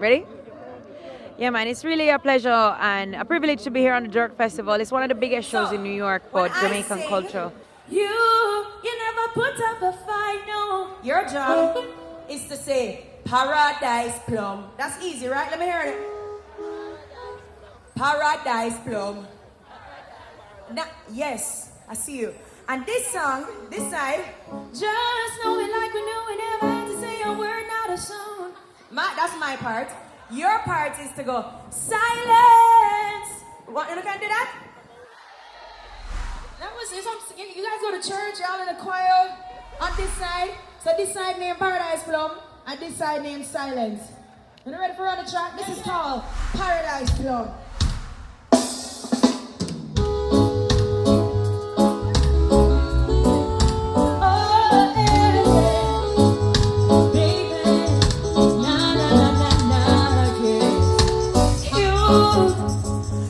Ready? Yeah, man, it's really a pleasure and a privilege to be here on the Jerk Festival. It's one of the biggest shows in New York for Jamaican culture. You never put up a fight, no. Your job is to say Paradise Plum. That's easy, right? Let me hear it. Paradise Plum. Now, yes, I see you. And this song, this side, just know it like we knew we never had to say a word, not a sound. That's my part. Your part is to go silence. What? You can do that? That was you guys go to church, y'all in the choir on this side. So this side named Paradise Plum and this side named Silence. You ready for on the track? This is called Paradise Plum.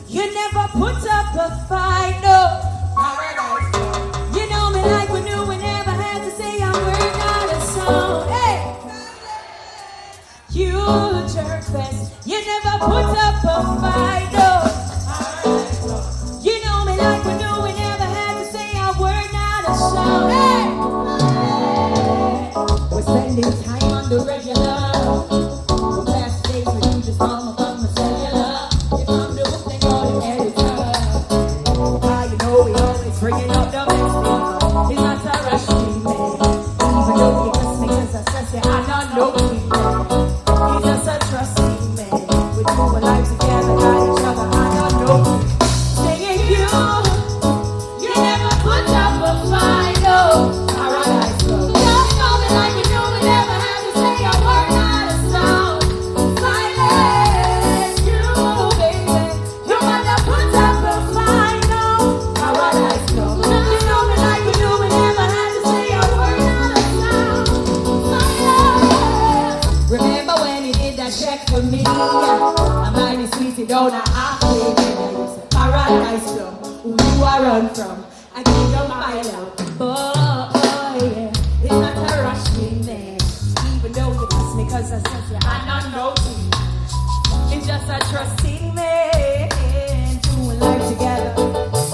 You never put up a fight, no. You know me like we knew we never had to say a word, not a sound. Hey! We're spending time on the regular. The best days with you just come up on the cellular. If I'm the book, then you're the editor. Ah, you know we always bringing up the best thing. It's not a rush to me. Even though you just make us a stress, yeah, I don't know me. It's just a trust me. We do our life together, got each other, I don't know. Saying you never put up a fight, no. Paradise Plum. Just know me like you knew we never had to say a word, not a sound. Silence, you, baby. You never put up a fight, no. Paradise Plum. Just know me like you knew we never had to say a word, not a sound. Silence. Remember when he did that check for me? I'm mighty sweet, you don't know halfway. Paradise Plum, who you are run from. I give you my love, boy, yeah. It's not a rush me, man. Even though you kiss me, cause I said you I don't know you. It's just a trusting man, doing life together.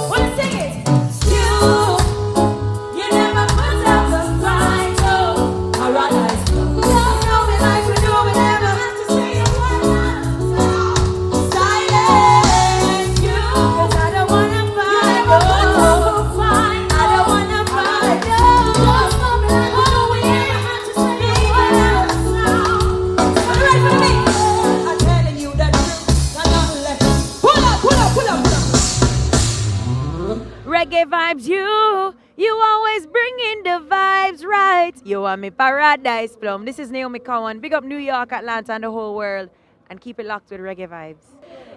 Wanna sing it? You never put up a fight, no. Paradise Plum. Just know me like we knew we never had to say a word, not a sound. Silence, you, cause I don't wanna fight, no. I don't wanna fight, no. Just know me like we knew we never had to say a word, not a sound. Are you ready for me? I'm telling you the truth, got nothing left. Pull up, pull up, pull up, pull up. Reggae vibes, you always bring in the vibes, right? You are me Paradise Plum. This is Naomi Cowan. Big up New York, Atlanta, and the whole world. And keep it locked with Reggae vibes.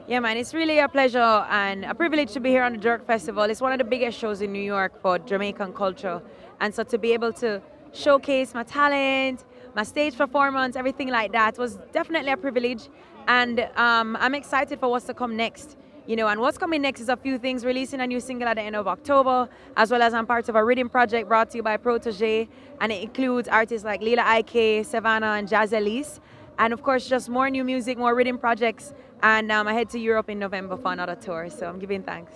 Yeah, man, it's really a pleasure and a privilege to be here on the Jerk Festival. It's one of the biggest shows in New York for Jamaican culture. And so to be able to showcase my talent, my stage performance, everything like that was definitely a privilege. And I'm excited for what's to come next. You know, and what's coming next is a few things, releasing a new single at the end of October, as well as I'm part of a riddim project brought to you by Protoje, and it includes artists like Lila IK, Savannah, and Jazz Elise. And of course, just more new music, more riddim projects, and I head to Europe in November for another tour, so I'm giving thanks.